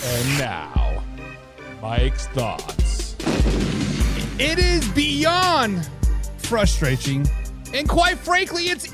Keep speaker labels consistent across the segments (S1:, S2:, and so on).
S1: And now, Mike's thoughts.
S2: It is beyond frustrating, and quite frankly, it's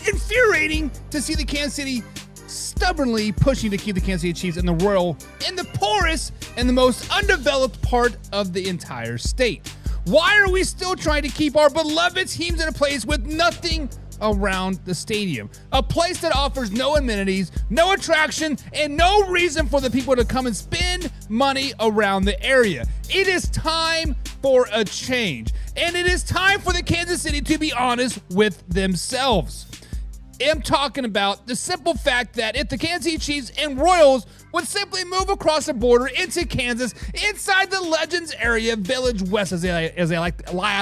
S2: infuriating to see the Kansas City stubbornly pushing to keep the Kansas City Chiefs and the Royal in the poorest and the most undeveloped part of the entire state. Why are we still trying to keep our beloved teams in a place with nothing around the stadium? A place that offers no amenities, no attraction, and no reason for the people to come and spend money around the area. It is time for a change, and it is time for the Kansas City to be honest with themselves. I'm talking about the simple fact that if the Kansas City Chiefs and Royals would simply move across the border into Kansas, inside the Legends area, Village West, as I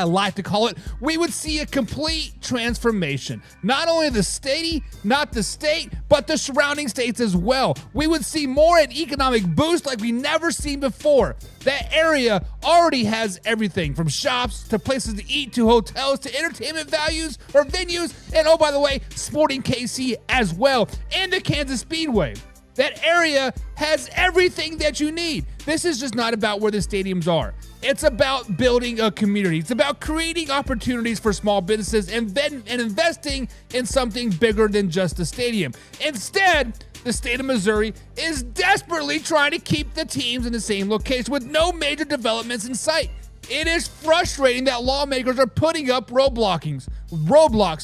S2: like to call it, we would see a complete transformation. Not only the state, but the surrounding states as well. We would see more an economic boost like we never seen before. That area already has everything from shops to places to eat to hotels to entertainment values or venues, and oh, by the way, Sporting KC as well, and the Kansas Speedway. That area has everything that you need. This is just not about where the stadiums are. It's about building a community. It's about creating opportunities for small businesses and investing in something bigger than just a stadium. Instead, the state of Missouri is desperately trying to keep the teams in the same location with no major developments in sight. It is frustrating that lawmakers are putting up roadblocks,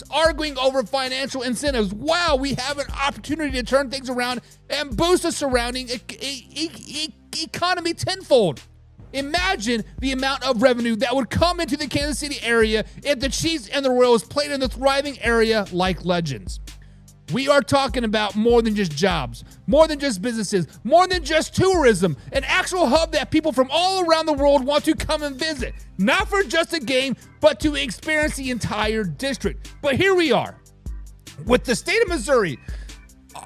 S2: arguing over financial incentives. Wow, we have an opportunity to turn things around and boost the surrounding economy tenfold. Imagine the amount of revenue that would come into the Kansas City area if the Chiefs and the Royals played in the thriving area like Legends. We are talking about more than just jobs, more than just businesses, more than just tourism, an actual hub that people from all around the world want to come and visit, not for just a game, but to experience the entire district. But here we are, with the state of Missouri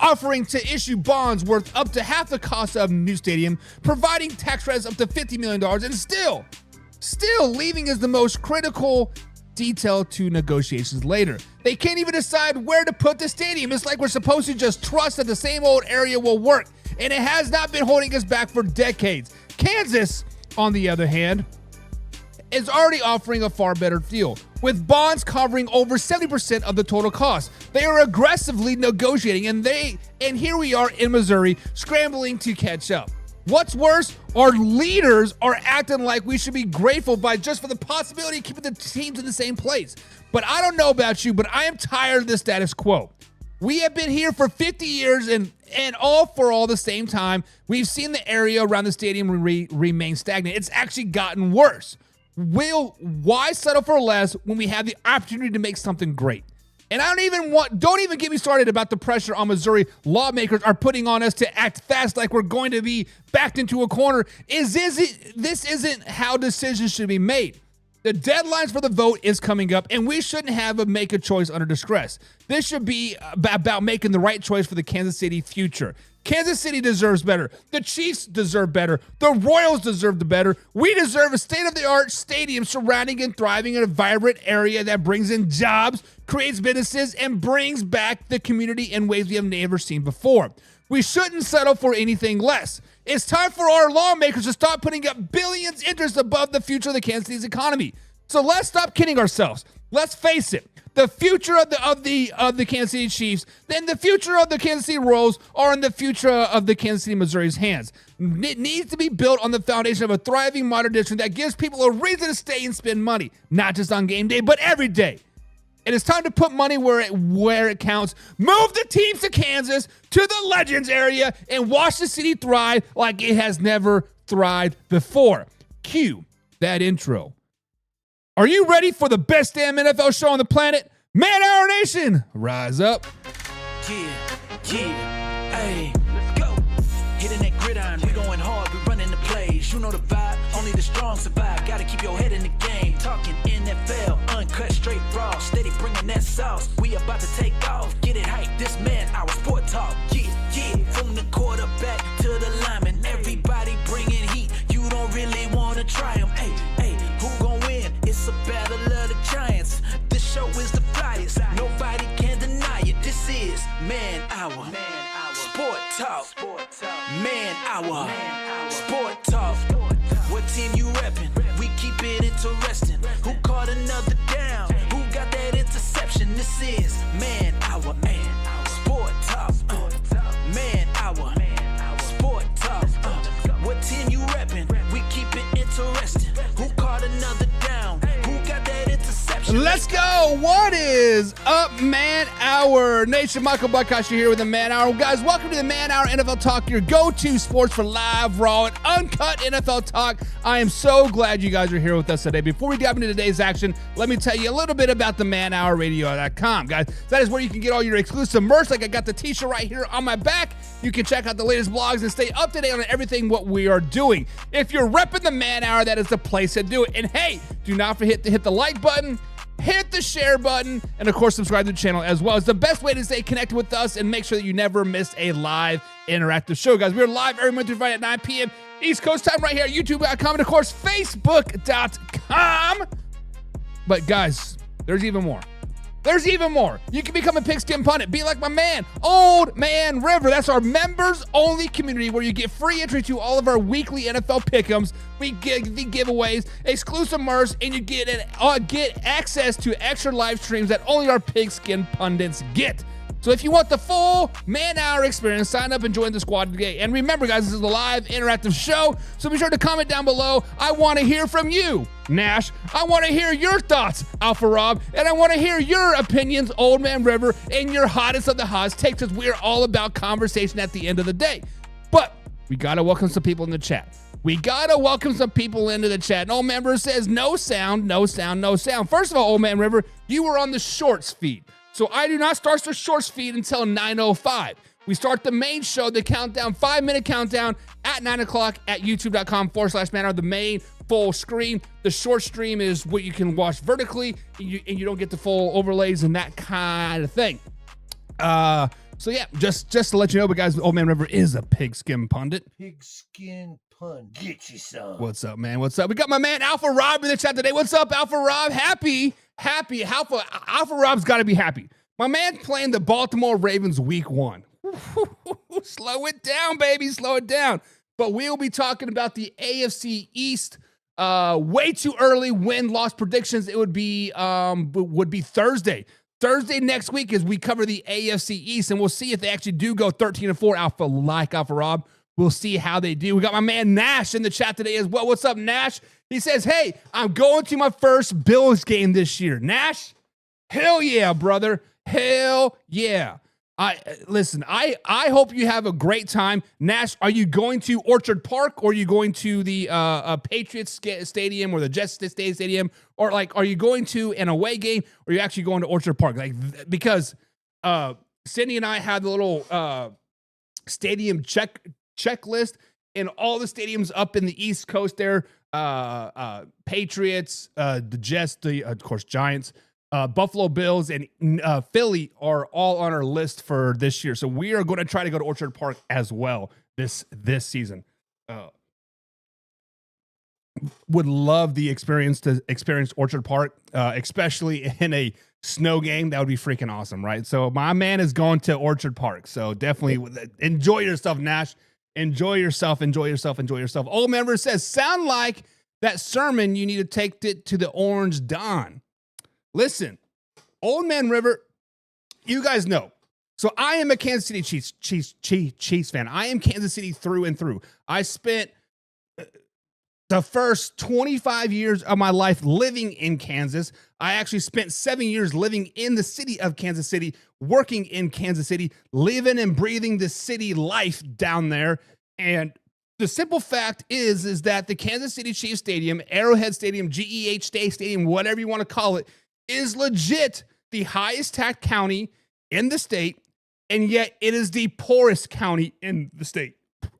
S2: offering to issue bonds worth up to half the cost of a new stadium, providing tax credits up to $50 million, and still leaving as the most critical detail to negotiations later. They can't even decide where to put the stadium. It's like we're supposed to just trust that the same old area will work, and it has not been holding us back for decades. Kansas, on the other hand, is already offering a far better deal, with bonds covering over 70% of the total cost. They are aggressively negotiating, and here we are in Missouri scrambling to catch up. What's worse, our leaders are acting like we should be grateful just for the possibility of keeping the teams in the same place. But I don't know about you, but I am tired of the status quo. We have been here for 50 years and all the same time, we've seen the area around the stadium remain stagnant. It's actually gotten worse. Why settle for less when we have the opportunity to make something great? And don't even get me started about the pressure on Missouri lawmakers are putting on us to act fast like we're going to be backed into a corner. This isn't how decisions should be made. The deadlines for the vote is coming up, and we shouldn't have to make a choice under distress. This should be about making the right choice for the Kansas City future. Kansas City deserves better. The Chiefs deserve better. The Royals deserve the better. We deserve a state-of-the-art stadium surrounding and thriving in a vibrant area that brings in jobs, creates businesses, and brings back the community in ways we have never seen before. We shouldn't settle for anything less. It's time for our lawmakers to stop putting up billions interest above the future of the Kansas City's economy. So let's stop kidding ourselves. Let's face it. The future of the Kansas City Chiefs, then the future of the Kansas City Royals are in the future of the Kansas City, Missouri's hands. It needs to be built on the foundation of a thriving modern district that gives people a reason to stay and spend money, not just on game day, but every day. And it's time to put money where it counts. Move the teams to Kansas, to the Legends area, and watch the city thrive like it has never thrived before. Cue that intro. Are you ready for the best damn NFL show on the planet? Man Hour Nation, rise up.
S3: Yeah, hey, let's go. Hitting that gridiron, we going hard, we running the plays. You know the vibe, only the strong survive. Gotta keep your head in the game. Talking NFL, uncut, straight raw. Steady bringing that sauce. We about to take off. Get it hype, this man, our sport talk. Yeah, from the quarterback to the lineman. Everybody bringing heat. You don't really want to try them. Hey, who gon' win? It's a battle of the giants. This show is the flyest. Nobody can deny it. This is Man Hour. Sport Talk. Man Hour. hour. Sport talk. What team you reppin'? We keep it interesting. Who caught another down? Who got that interception? This is Man Hour. Sport talk. Man Hour. Sport talk. What team you reppin'? We keep it interesting. Who caught another down? Who got that interception?
S2: Let's go. What is up, Man Hour Nation? Michael Buckhouse here with the Man Hour. Guys, welcome to the Man Hour NFL Talk, your go-to sports for live, raw, and uncut NFL talk. I am so glad you guys are here with us today. Before we dive into today's action, let me tell you a little bit about the manhourradio.com. Guys, that is where you can get all your exclusive merch. Like I got the t-shirt right here on my back. You can check out the latest blogs and stay up to date on everything what we are doing. If you're repping the Man Hour, that is the place to do it. And hey, do not forget to hit the like button, hit the share button, and of course, subscribe to the channel as well. It's the best way to stay connected with us and make sure that you never miss a live interactive show, guys. We're live every Monday through Friday at 9 p.m. East Coast time right here at youtube.com and of course, facebook.com. But guys, there's even more. There's even more. You can become a pigskin pundit. Be like my man, Old Man River. That's our members-only community where you get free entry to all of our weekly NFL pick'ems. We give the giveaways, exclusive merch, and you get access to extra live streams that only our pigskin pundits get. So if you want the full Man Hour experience, sign up and join the squad today. And remember, guys, this is a live interactive show, so be sure to comment down below. I want to hear from you, Nash. I want to hear your thoughts, Alpha Rob, and I want to hear your opinions, Old Man River, and your hottest of the hottest takes, because we're all about conversation at the end of the day. But we got to welcome some people in the chat. We got to welcome some people into the chat. And Old Man River says, no sound, no sound, no sound. First of all, Old Man River, you were on the shorts feed. So I do not start the shorts feed until 9:05. We start the main show, the countdown, 5-minute countdown at 9 o'clock at youtube.com/manhour, the main full screen. The short stream is what you can watch vertically, and you don't get the full overlays and that kind of thing. So yeah, just to let you know, but guys, Old Man River is a pigskin pundit.
S4: Pigskin pun. Get you some.
S2: What's up, man? What's up? We got my man Alpha Rob in the chat today. What's up, Alpha Rob? Happy. Alpha Rob's got to be happy. My man playing the Baltimore Ravens week 1. Slow it down, baby. Slow it down. But we'll be talking about the AFC East. Way too early win-loss predictions. It would be Thursday. Thursday next week as we cover the AFC East, and we'll see if they actually do go 13-4 Alpha Rob. We'll see how they do. We got my man Nash in the chat today as well. What's up, Nash? He says, hey, I'm going to my first Bills game this year. Nash, hell yeah, brother. Hell yeah. I hope you have a great time. Nash, are you going to Orchard Park, or are you going to the Patriots Stadium or the Jets Stadium? Or like, are you going to an away game, or are you actually going to Orchard Park? Like, because Cindy and I had the little stadium checklist, and all the stadiums up in the East Coast there, Patriots, the Jets, of course, Giants, Buffalo Bills, and Philly are all on our list for this year. So we are going to try to go to Orchard Park as well this season. Would love the experience to experience Orchard Park, especially in a snow game. That would be freaking awesome, right? So my man is going to Orchard Park. So definitely enjoy yourself, Nash. Enjoy yourself. Old Member says, sound like that sermon you need to take it to the Orange Don. Listen, Old Man River, you guys know. So I am a Kansas City Chiefs fan. I am Kansas City through and through. I spent the first 25 years of my life living in Kansas. I actually spent 7 years living in the city of Kansas City, working in Kansas City, living and breathing the city life down there. And the simple fact is that the Kansas City Chiefs Stadium, Arrowhead Stadium, GEH Stadium, whatever you want to call it, is legit the highest tax county in the state, and yet it is the poorest county in the state.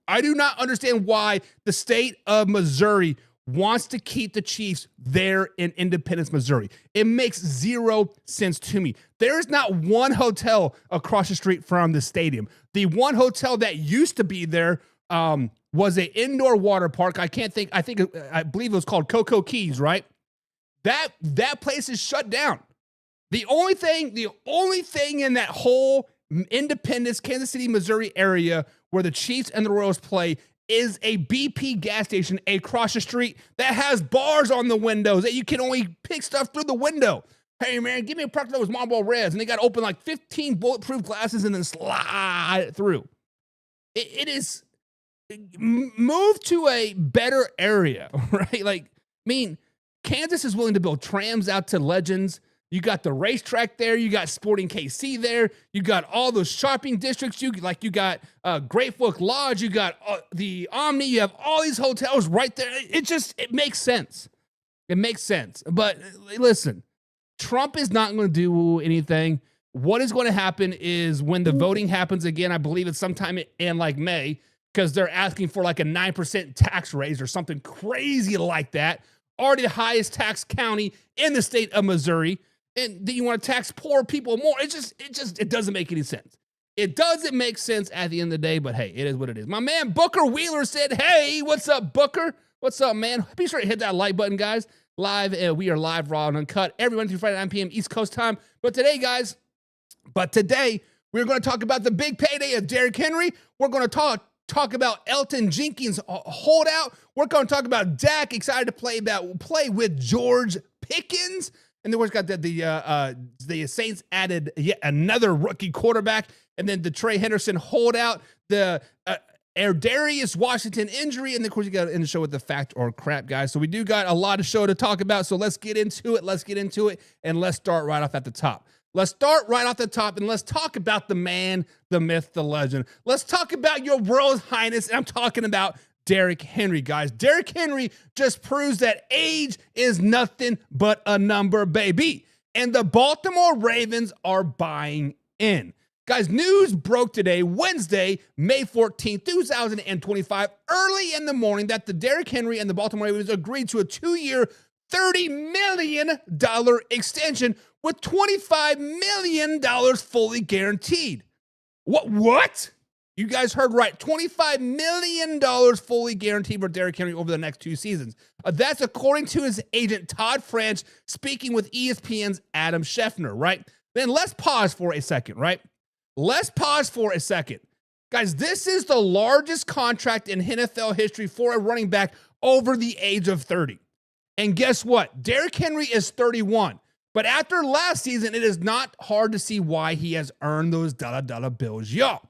S2: I do not understand why the state of Missouri wants to keep the Chiefs there in Independence, Missouri. It makes zero sense to me. There is not one hotel across the street from the stadium. The one hotel that used to be there was an indoor water park. I believe it was called Cocoa Keys, right? That place is shut down. The only thing in that whole Independence, Kansas City, Missouri area where the Chiefs and the Royals play is a BP gas station across the street that has bars on the windows that you can only pick stuff through the window. Hey, man, give me a pack of those Marlboro Reds. And they got to open like 15 bulletproof glasses and then slide it through. It is, move to a better area, right? Like, I mean, Kansas is willing to build trams out to Legends. You got the racetrack there. You got Sporting KC there. You got all those shopping districts. You got Great Fork Lodge. You got the Omni. You have all these hotels right there. It makes sense. It makes sense. But listen, Trump is not going to do anything. What is going to happen is when the voting happens again, I believe it's sometime in like May, because they're asking for like a 9% tax raise or something crazy like that. Already the highest tax county in the state of Missouri. And then you want to tax poor people more. It doesn't make any sense. It doesn't make sense at the end of the day, but hey, it is what it is. My man Booker Wheeler said, hey, what's up, Booker? What's up, man? Be sure to hit that like button, guys. We are live, raw, and uncut every Wednesday through Friday, 9 p.m. East Coast time. But today, we're going to talk about the big payday of Derrick Henry. We're going to talk about Elton Jenkins' holdout. We're going to talk about Dak, excited to play with George Pickens. And then we've got the Saints added yet another rookie quarterback. And then the Trey Hendrickson holdout, the Darius Washington injury. And then, of course, you got to end the show with the fact or crap, guys. So we do got a lot of show to talk about. So let's get into it. And let's start right off at the top. And let's talk about the man, the myth, the legend. Let's talk about your Royal Highness. And I'm talking about Derrick Henry, guys. Derrick Henry just proves that age is nothing but a number, baby. And the Baltimore Ravens are buying in. Guys, news broke today, Wednesday, May 14th, 2025, early in the morning, that the Derrick Henry and the Baltimore Ravens agreed to a 2-year, $30 million extension with $25 million fully guaranteed. What? You guys heard right. $25 million fully guaranteed for Derrick Henry over the next 2 seasons. That's according to his agent, Todd French, speaking with ESPN's Adam Schefter, right? Then let's pause for a second, right? Guys, this is the largest contract in NFL history for a running back over the age of 30. And guess what? Derrick Henry is 31. But after last season, it is not hard to see why he has earned those dollar bills, y'all.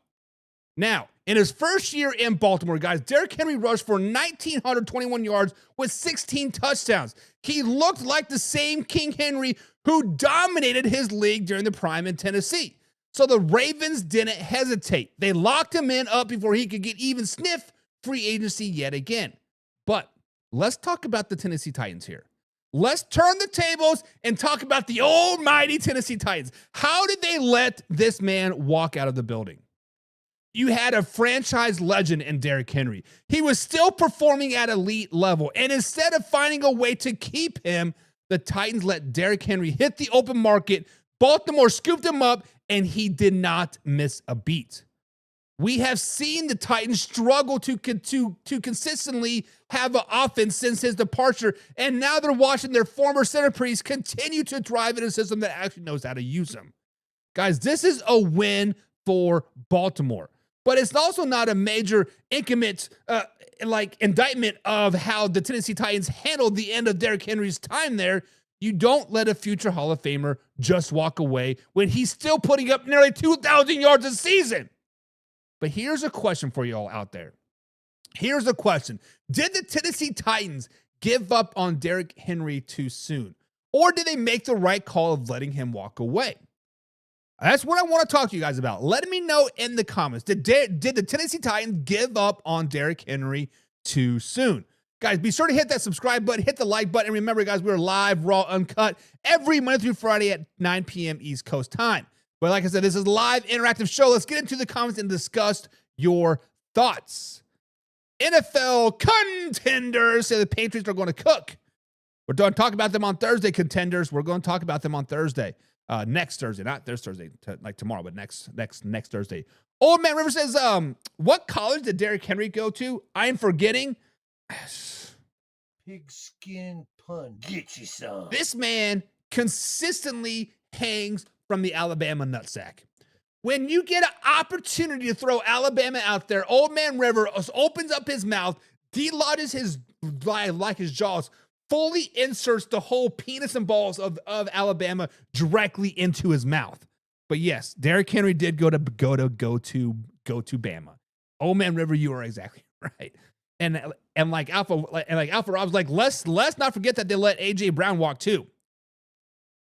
S2: Now, in his first year in Baltimore, guys, Derrick Henry rushed for 1,921 yards with 16 touchdowns. He looked like the same King Henry who dominated his league during the prime in Tennessee. So the Ravens didn't hesitate. They locked him up before he could get even sniff free agency yet again. But let's talk about the Tennessee Titans here. Let's turn the tables and talk about the almighty Tennessee Titans. How did they let this man walk out of the building? You had a franchise legend in Derrick Henry. He was still performing at elite level. And instead of finding a way to keep him, the Titans let Derrick Henry hit the open market. Baltimore scooped him up, and he did not miss a beat. We have seen the Titans struggle to consistently have an offense since his departure, and now they're watching their former centerpiece continue to thrive in a system that actually knows how to use them. Guys, this is a win for Baltimore. But it's also not a major indictment of how the Tennessee Titans handled the end of Derrick Henry's time there. You don't let a future Hall of Famer just walk away when he's still putting up nearly 2,000 yards a season. But here's a question for you all out there. Here's a question. Did the Tennessee Titans give up on Derrick Henry too soon? Or did they make the right call of letting him walk away? That's what I want to talk to you guys about. Let me know in the comments. Did the Tennessee Titans give up on Derrick Henry too soon? Guys, be sure to hit that subscribe button, hit the like button. And remember, guys, we're live, raw, uncut every Monday through Friday at 9 p.m. East Coast time. But like I said, this is a live, interactive show. Let's get into the comments and discuss your thoughts. NFL contenders say the Patriots are going to cook. We're going to talk about them on Thursday, contenders. We're going to talk about them on Thursday. Next Thursday, not this Thursday, like tomorrow, but next Thursday. Old Man River says, what college did Derrick Henry go to? I am forgetting.
S4: Pigskin pun. Get you some.
S2: This man consistently hangs from the Alabama nutsack. When you get an opportunity to throw Alabama out there, Old Man River opens up his mouth, delodges his like his jaws, fully inserts the whole penis and balls of Alabama directly into his mouth. But yes, Derrick Henry did go to Bama. Old Man River, you are exactly right. And like Alpha Rob's like, let's not forget that they let AJ Brown walk too.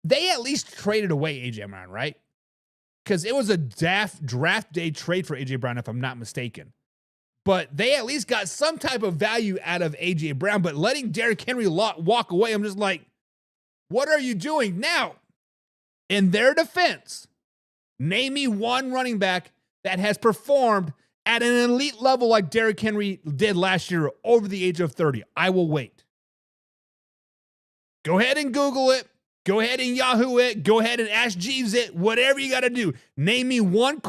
S2: They at least traded away AJ Brown, right? Because it was a draft day trade for AJ Brown, if I'm not mistaken. But they at least got some type of value out of AJ Brown. But letting Derrick Henry walk away, I'm just like, what are you doing now? In their defense, name me one running back that has performed at an elite level like Derrick Henry did last year over the age of 30. I will wait. Go ahead and Google it. Go ahead and Yahoo it. Go ahead and Ask Jeeves it. Whatever you got to do. Name me one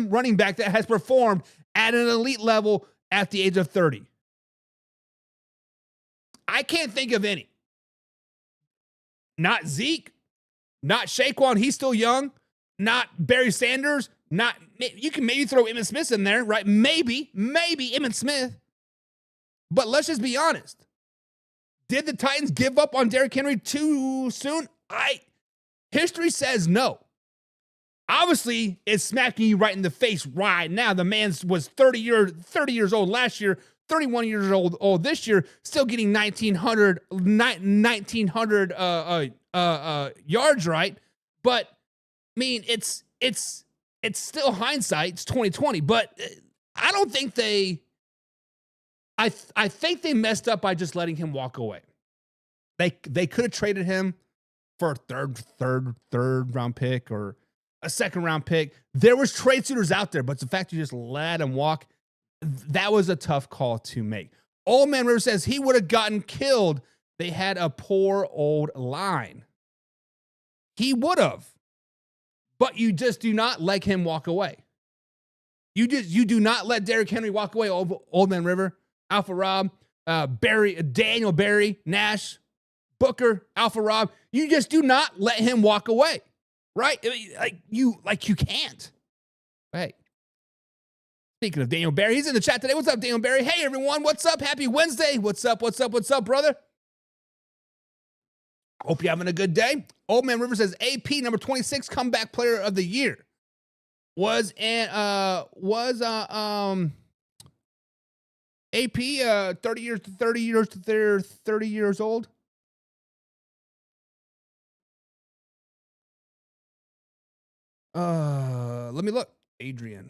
S2: running back that has performed at an elite level at the age of 30. I can't think of any. Not Zeke. Not Saquon. He's still young. Not Barry Sanders. You can maybe throw Emmitt Smith in there, right? Maybe Emmitt Smith. But let's just be honest. Did the Titans give up on Derrick Henry too soon? History says no. Obviously, it's smacking you right in the face right now. The man was 30 years old last year, 31 years old this year, still getting 1,900 yards, right? But I mean, it's still hindsight. It's 2020, but I don't think I think they messed up by just letting him walk away. They could have traded him for a third round pick or a second round pick. There was trade suitors out there, but the fact you just let him walk, that was a tough call to make. Old Man River says he would have gotten killed. They had a poor old line. He would have, but you just do not let him walk away. You do not let Derrick Henry walk away. Old Man River, Alpha Rob, Daniel Barry, Nash, Booker, Alpha Rob. You just do not let him walk away, right? You can't. Hey, speaking of Daniel Barry, he's in the chat today. What's up, Daniel Barry? Hey, everyone. What's up? Happy Wednesday. What's up, brother? Hope you're having a good day. Old Man River says AP number 26 comeback player of the year was AP 30 years old. Let me look. Adrian.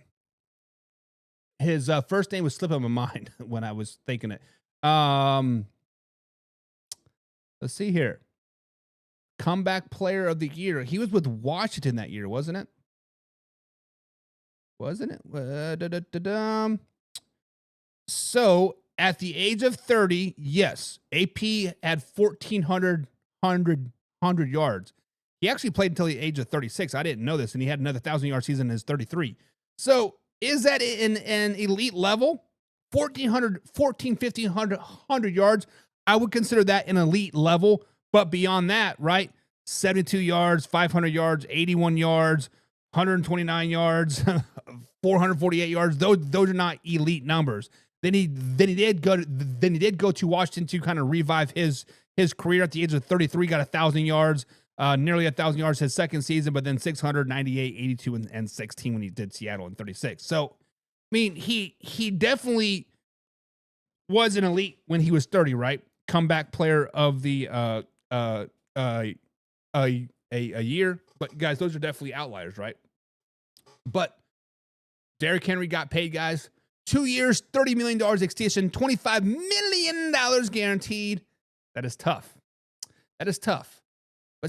S2: His first name was slipping my mind when I was thinking it. Let's see here. Comeback player of the year. He was with Washington that year, wasn't it? So at the age of 30, yes, AP had 1,400 yards. He actually played until the age of 36. I didn't know this, and he had another 1,000-yard season in his 33. So is that in an elite level? 1,500 yards. I would consider that an elite level. But beyond that, right? 72 yards, 500 yards, 81 yards, 129 yards, 448 yards. Those are not elite numbers. Then he did go to Washington to kind of revive his career at the age of 33. Got 1,000 yards, nearly 1,000 yards his second season, but then 698, 82, and 16 when he did Seattle in 36. So, I mean, he definitely was an elite when he was 30, right? Comeback player of the a year. But guys, those are definitely outliers, right? But Derrick Henry got paid, guys. 2 years, $30 million extension, $25 million guaranteed. That is tough. But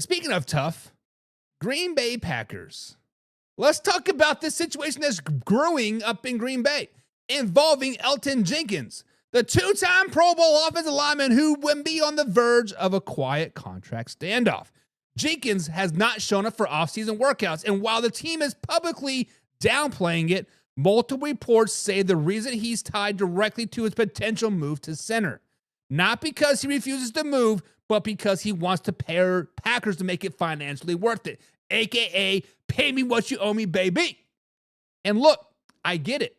S2: speaking of tough, Green Bay Packers. Let's talk about this situation that's growing up in Green Bay involving Elton Jenkins, the two-time Pro Bowl offensive lineman who would be on the verge of a quiet contract standoff. Jenkins has not shown up for offseason workouts, and while the team is publicly downplaying it, multiple reports say the reason he's tied directly to his potential move to center. Not because he refuses to move, but because he wants to pay Packers to make it financially worth it, a.k.a. pay me what you owe me, baby. And look, I get it.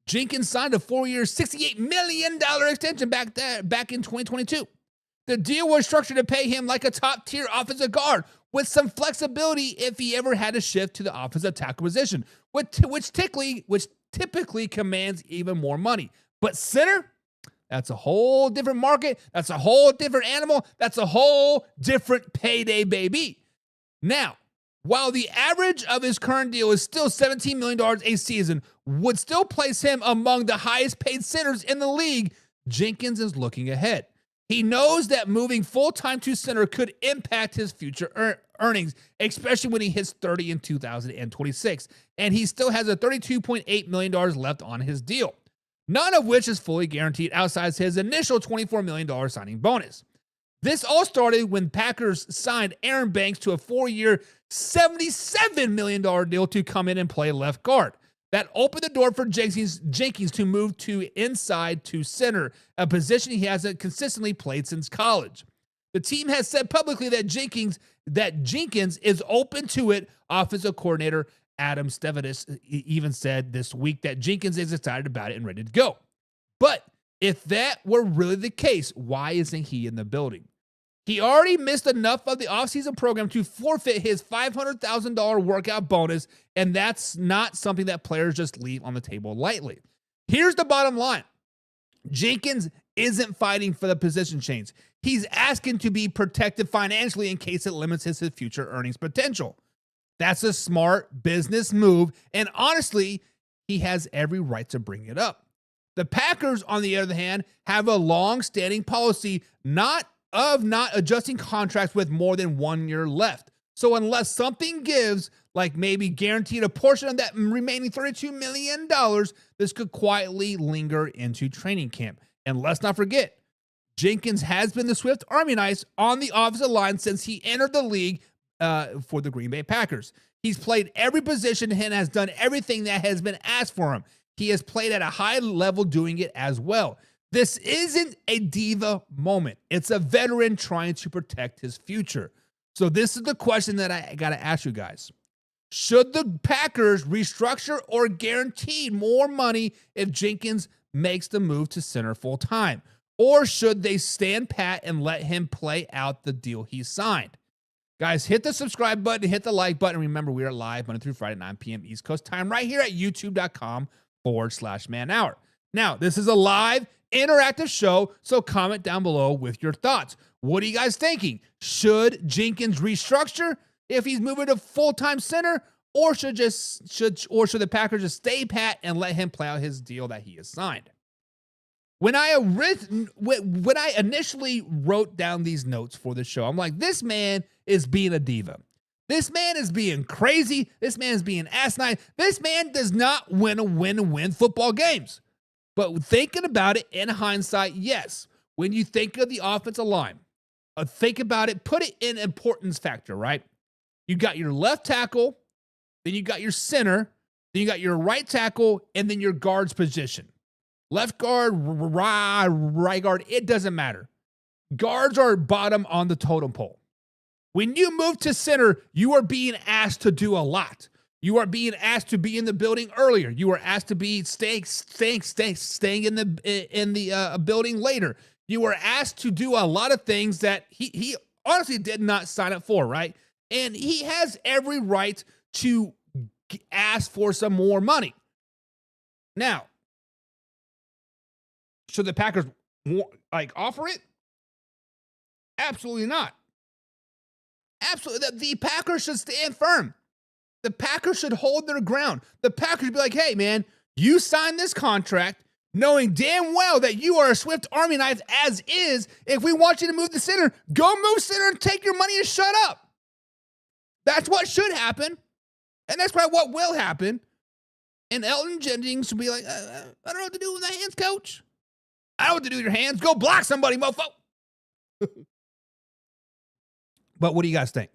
S2: Jenkins signed a 4-year, $68 million extension back in 2022. The deal was structured to pay him like a top-tier offensive guard with some flexibility if he ever had to shift to the offensive tackle position, which typically commands even more money. But center, that's a whole different market. That's a whole different animal. That's a whole different payday, baby. Now, while the average of his current deal is still $17 million a season, would still place him among the highest paid centers in the league, Jenkins is looking ahead. He knows that moving full-time to center could impact his future earnings, especially when he hits 30 in 2026, and he still has a $32.8 million left on his deal, none of which is fully guaranteed outside his initial $24 million signing bonus. This all started when Packers signed Aaron Banks to a 4-year, $77 million deal to come in and play left guard. That opened the door for Jenkins to move to inside to center, a position he hasn't consistently played since college. The team has said publicly that Jenkins is open to it. Offensive coordinator Adam Stevidis even said this week that Jenkins is excited about it and ready to go. But if that were really the case, why isn't he in the building? He already missed enough of the offseason program to forfeit his $500,000 workout bonus, and that's not something that players just leave on the table lightly. Here's the bottom line. Jenkins isn't fighting for the position change. He's asking to be protected financially in case it limits his future earnings potential. That's a smart business move, and honestly, he has every right to bring it up. The Packers, on the other hand, have a long-standing policy not adjusting contracts with more than 1 year left. So unless something gives, like maybe guaranteed a portion of that remaining $32 million, this could quietly linger into training camp. And let's not forget, Jenkins has been the Swift Army knife on the offensive line since he entered the league for the Green Bay Packers. He's played every position and has done everything that has been asked for him. He has played at a high level doing it as well. This isn't a diva moment. It's a veteran trying to protect his future. So this is the question that I got to ask you guys. Should the Packers restructure or guarantee more money if Jenkins makes the move to center full time? Or should they stand pat and let him play out the deal he signed? Guys, hit the subscribe button, hit the like button. Remember, we are live Monday through Friday, 9 p.m. East Coast time, right here at youtube.com/manhour. Now, this is a live interactive show, so comment down below with your thoughts. What are you guys thinking? Should Jenkins restructure if he's moving to full-time center, or should the Packers just stay pat and let him play out his deal that he has signed? When I initially wrote down these notes for the show, I'm like, this man is being a diva. This man is being crazy. This man is being asinine. This man does not win football games. But thinking about it in hindsight, yes. When you think of the offensive line, think about it, put it in importance factor, right? You got your left tackle, then you got your center, then you got your right tackle, and then your guard's position. Left guard, right guard, it doesn't matter. Guards are bottom on the totem pole. When you move to center, you are being asked to do a lot. You are being asked to be in the building earlier. You are asked to be staying in the building later. You are asked to do a lot of things that he honestly did not sign up for, right? And he has every right to ask for some more money. Now, should the Packers offer it? Absolutely not. Absolutely, the Packers should stand firm. The Packers should hold their ground. The Packers should be like, hey, man, you signed this contract knowing damn well that you are a Swift Army knife as is. If we want you to move the center, go move center and take your money and shut up. That's what should happen. And that's probably what will happen. And Elton Jennings should be like, I don't know what to do with my hands, coach. I don't know what to do with your hands. Go block somebody, mofo. But what do you guys think?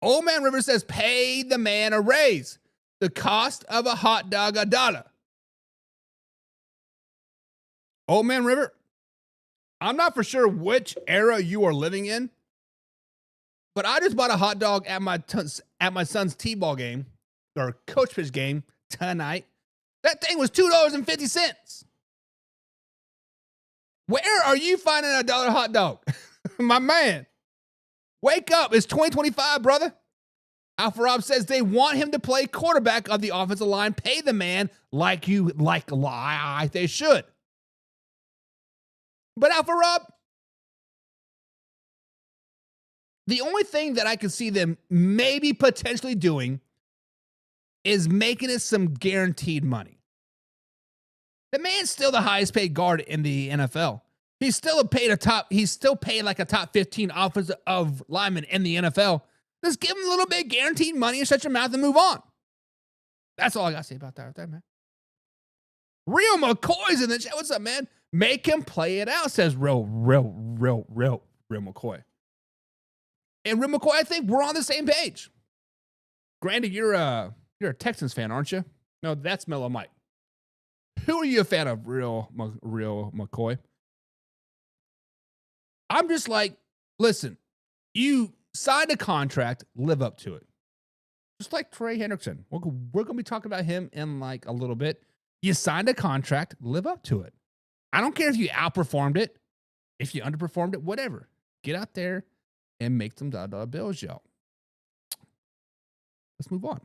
S2: Old Man River says, pay the man a raise. The cost of a hot dog, $1. Old Man River, I'm not for sure which era you are living in, but I just bought a hot dog at my son's T-ball game, or coach pitch game, tonight. That thing was $2.50. Where are you finding a $1 hot dog? My man, wake up. It's 2025, brother. Alpha Rob says they want him to play quarterback of the offensive line. Pay the man like they should. But Alpha Rob, the only thing that I can see them maybe potentially doing is making it some guaranteed money. The man's still the highest paid guard in the NFL. He's still paid like a top 15 offensive lineman in the NFL. Just give him a little bit of guaranteed money and shut your mouth and move on. That's all I got to say about that right there, man. Real McCoy's in the chat. What's up, man? Make him play it out, says real McCoy. And real McCoy, I think we're on the same page. Grandy, you're a Texans fan, aren't you? No, that's Mellow Mike. Who are you a fan of, real McCoy? I'm just like, listen, you signed a contract, live up to it. Just like Trey Hendrickson. We're going to be talking about him in like a little bit. You signed a contract, live up to it. I don't care if you outperformed it, if you underperformed it, whatever. Get out there and make some $1 bills, y'all. Let's move on.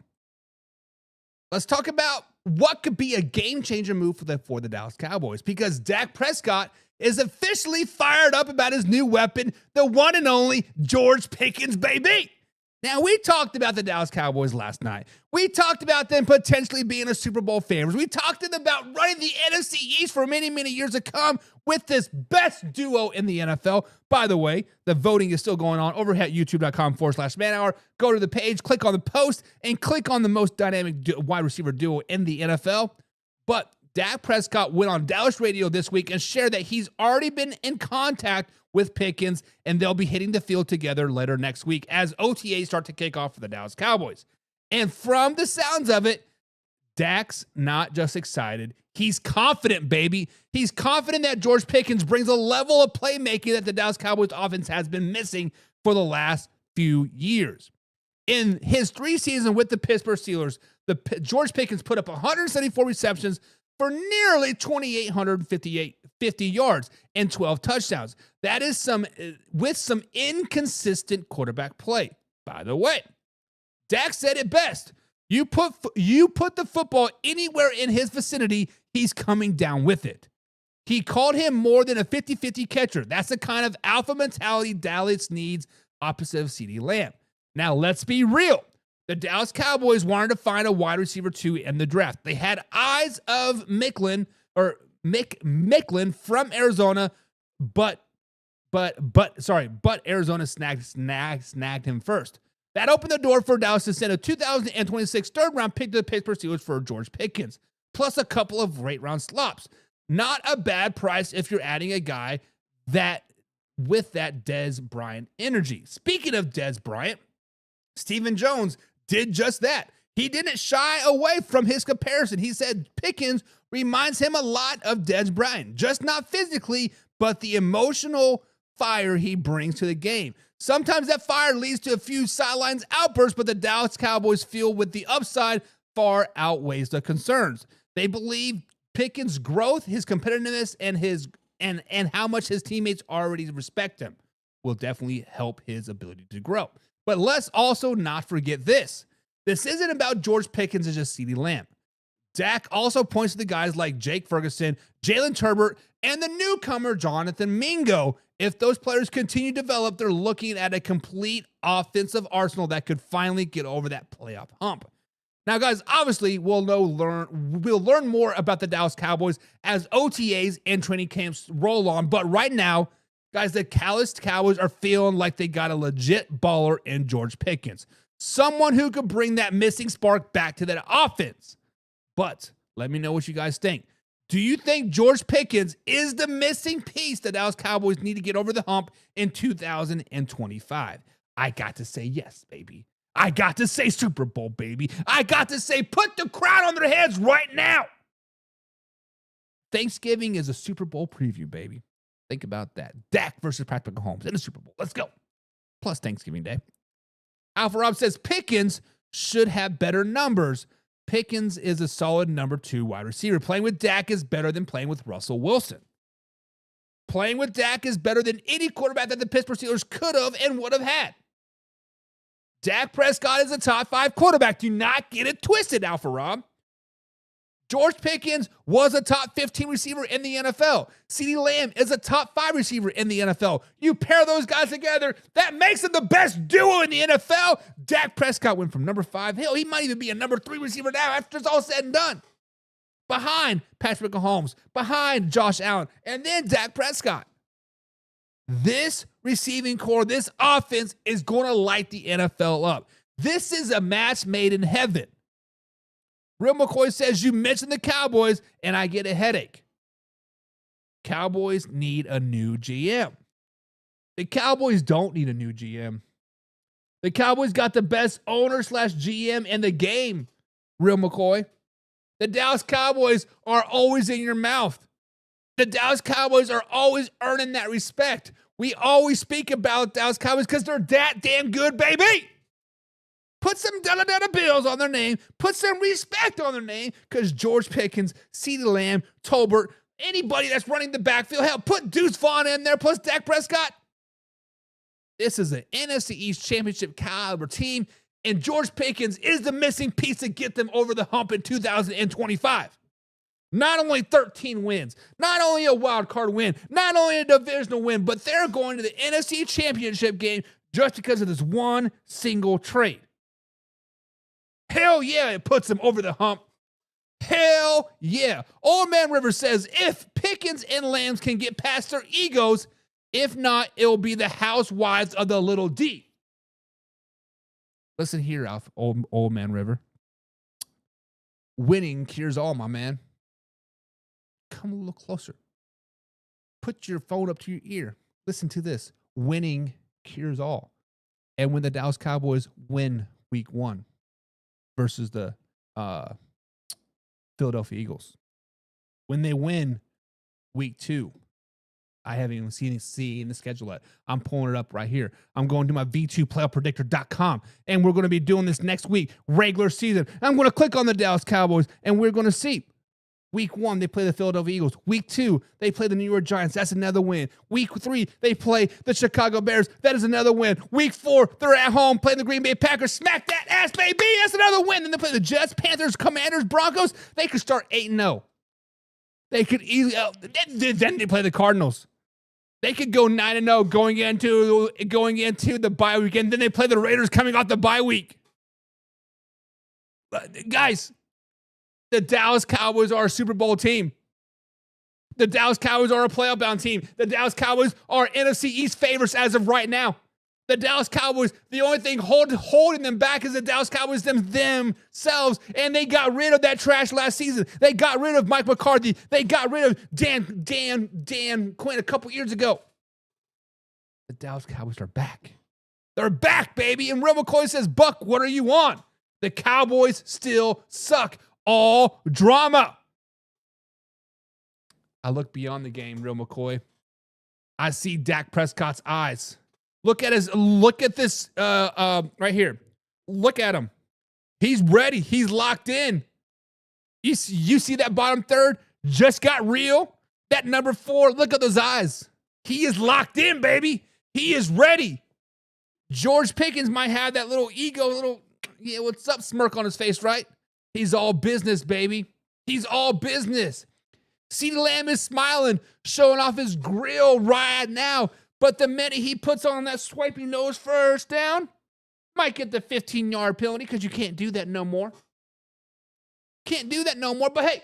S2: Let's talk about what could be a game-changer move for the Dallas Cowboys, because Dak Prescott is officially fired up about his new weapon, the one and only George Pickens, baby. Now, we talked about the Dallas Cowboys last night. We talked about them potentially being a Super Bowl favorites. We talked about running the NFC East for many, many years to come with this best duo in the NFL. By the way, the voting is still going on over at youtube.com/manhour. Go to the page, click on the post, and click on the most dynamic wide receiver duo in the NFL. But Dak Prescott went on Dallas radio this week and shared that he's already been in contact with Pickens, and they'll be hitting the field together later next week as OTAs start to kick off for the Dallas Cowboys. And from the sounds of it, Dak's not just excited. He's confident, baby. He's confident that George Pickens brings a level of playmaking that the Dallas Cowboys offense has been missing for the last few years. In his 3 seasons with the Pittsburgh Steelers, George Pickens put up 174 receptions for nearly 2,850 yards and 12 touchdowns. That is with some inconsistent quarterback play. By the way, Dak said it best. You put the football anywhere in his vicinity, he's coming down with it. He called him more than a 50-50 catcher. That's the kind of alpha mentality Dallas needs opposite of CeeDee Lamb. Now, let's be real. The Dallas Cowboys wanted to find a wide receiver 2 in the draft. They had eyes of Micklin from Arizona, but Arizona snagged him first. That opened the door for Dallas to send a 2026 third-round pick to the Pittsburgh Steelers for George Pickens, plus a couple of late-round slops. Not a bad price if you're adding a guy with that Dez Bryant energy. Speaking of Dez Bryant, Stephen Jones did just that. He didn't shy away from his comparison. He said Pickens reminds him a lot of Dez Bryant, just not physically, but the emotional fire he brings to the game. Sometimes that fire leads to a few sidelines outbursts, but the Dallas Cowboys feel with the upside far outweighs the concerns. They believe Pickens' growth, his competitiveness, and how much his teammates already respect him will definitely help his ability to grow. But let's also not forget this. This isn't about George Pickens and just CeeDee Lamb. Dak also points to the guys like Jake Ferguson, Jalen Turbert, and the newcomer Jonathan Mingo. If those players continue to develop, they're looking at a complete offensive arsenal that could finally get over that playoff hump. Now, guys, obviously, we'll learn more about the Dallas Cowboys as OTAs and training camps roll on. But right now, guys, the Dallas Cowboys are feeling like they got a legit baller in George Pickens. Someone who could bring that missing spark back to that offense. But let me know what you guys think. Do you think George Pickens is the missing piece the Dallas Cowboys need to get over the hump in 2025? I got to say yes, baby. I got to say Super Bowl, baby. I got to say put the crown on their heads right now. Thanksgiving is a Super Bowl preview, baby. Think about that. Dak versus Patrick Mahomes in the Super Bowl. Let's go. Plus Thanksgiving Day. Alpha Rob says Pickens should have better numbers. Pickens is a solid number 2 wide receiver. Playing with Dak is better than playing with Russell Wilson. Playing with Dak is better than any quarterback that the Pittsburgh Steelers could have and would have had. Dak Prescott is a top 5 quarterback. Do not get it twisted, Alpha Rob. George Pickens was a top 15 receiver in the NFL. CeeDee Lamb is a top 5 receiver in the NFL. You pair those guys together, that makes them the best duo in the NFL. Dak Prescott went from number 5. Hell, he might even be a number 3 receiver now after it's all said and done. Behind Patrick Mahomes, behind Josh Allen, and then Dak Prescott. This receiving core, this offense is going to light the NFL up. This is a match made in heaven. Real McCoy says, you mentioned the Cowboys, and I get a headache. Cowboys need a new GM. The Cowboys don't need a new GM. The Cowboys got the best owner/GM in the game, Real McCoy. The Dallas Cowboys are always in your mouth. The Dallas Cowboys are always earning that respect. We always speak about Dallas Cowboys because they're that damn good, baby. Put some dollar bills on their name. Put some respect on their name because George Pickens, CeeDee Lamb, Tolbert, anybody that's running the backfield, hell, put Deuce Vaughn in there plus Dak Prescott. This is an NFC East championship caliber team, and George Pickens is the missing piece to get them over the hump in 2025. Not only 13 wins, not only a wild card win, not only a divisional win, but they're going to the NFC championship game just because of this one single trade. Hell yeah, it puts them over the hump. Hell yeah. Old Man River says, if Pickens and Lambs can get past their egos, if not, it'll be the housewives of the little D. Listen here, Alf, old Man River. Winning cures all, my man. Come a little closer. Put your phone up to your ear. Listen to this. Winning cures all. And when the Dallas Cowboys win week 1 versus the Philadelphia Eagles, when they win week 2, I haven't even seen the schedule yet. I'm pulling it up right here. I'm going to my v2playerpredictor.com, and we're going to be doing this next week, regular season. I'm going to click on the Dallas Cowboys, and we're going to see. Week 1, they play the Philadelphia Eagles. Week 2, they play the New York Giants. That's another win. Week 3, they play the Chicago Bears. That is another win. Week 4, they're at home playing the Green Bay Packers. Smack that ass, baby. That's another win. Then they play the Jets, Panthers, Commanders, Broncos. They could start 8-0. They could easily. Then they play the Cardinals. They could go 9-0 going into the bye week, and then they play the Raiders coming off the bye week. Guys, the Dallas Cowboys are a Super Bowl team. The Dallas Cowboys are a playoff-bound team. The Dallas Cowboys are NFC East favorites as of right now. The Dallas Cowboys, the only thing holding them back is the Dallas Cowboys themselves, and they got rid of that trash last season. They got rid of Mike McCarthy. They got rid of Dan Quinn a couple years ago. The Dallas Cowboys are back. They're back, baby. And Real McCoy says, Buck, what are you on? The Cowboys still suck. All drama. I look beyond the game, Real McCoy. I see Dak Prescott's eyes. Look at this right here. Look at him. He's ready. He's locked in. You see that bottom third just got real. That number 4, look at those eyes. He is locked in, baby. He is ready. George Pickens might have that little ego, yeah, what's up smirk on his face, right? He's all business, baby. He's all business. CeeDee Lamb is smiling, showing off his grill right now. But the minute he puts on that swiping nose first down, might get the 15-yard penalty because you can't do that no more. Can't do that no more. But hey,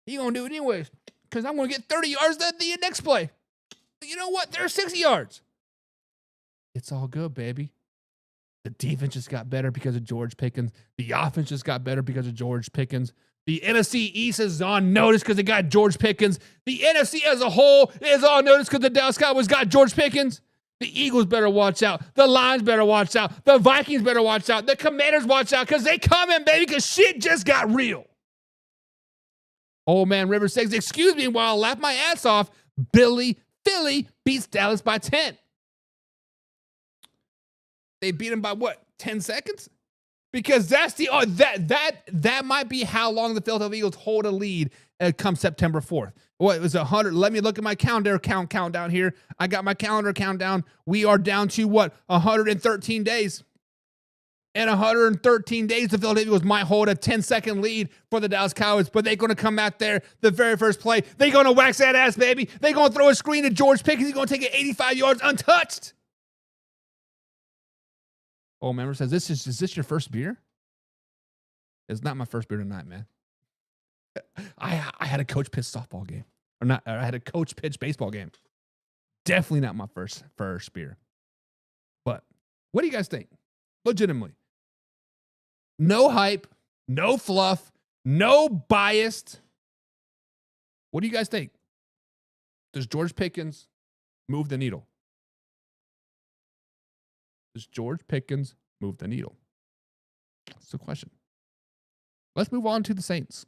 S2: you're going to do it anyways because I'm going to get 30 yards the next play. You know what? There's 60 yards. It's all good, baby. The defense just got better because of George Pickens. The offense just got better because of George Pickens. The NFC East is on notice because they got George Pickens. The NFC as a whole is on notice because the Dallas Cowboys got George Pickens. The Eagles better watch out. The Lions better watch out. The Vikings better watch out. The Commanders watch out because they coming, baby, because shit just got real. Old Man River says, excuse me while I laugh my ass off. Philly beats Dallas by 10. They beat him by what? 10 seconds? Because that's the that might be how long the Philadelphia Eagles hold a lead come September 4th. What it was 100? Let me look at my calendar countdown here. I got my calendar countdown. We are down to 113 days. In 113 days, the Philadelphia Eagles might hold a 10-second lead for the Dallas Cowboys, but they're going to come out there the very first play. They're going to wax that ass, baby. They're going to throw a screen to George Pickens. He's going to take it 85 yards untouched. Oh, member says, is this your first beer? It's not my first beer tonight, man. I had a coach pitch softball game. Or I had a coach pitch baseball game. Definitely not my first beer. But what do you guys think? Legitimately. No hype, no fluff, no biased. What do you guys think? Does George Pickens move the needle? Does George Pickens move the needle? That's the question. Let's move on to the Saints.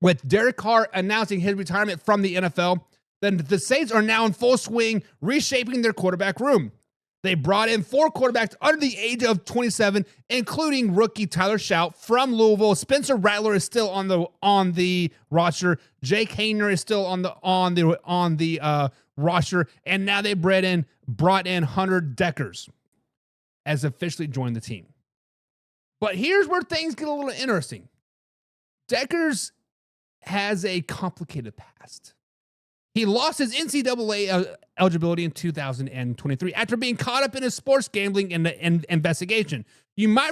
S2: With Derek Carr announcing his retirement from the NFL, then the Saints are now in full swing, reshaping their quarterback room. They brought in 4 quarterbacks under the age of 27, including rookie Tyler Shout from Louisville. Spencer Rattler is still on the roster. Jake Hayner is still on the roster, and now they brought in Hunter Deckers as officially joined the team. But here's where things get a little interesting. Deckers has a complicated past. He lost his NCAA eligibility in 2023 after being caught up in a sports gambling investigation. You might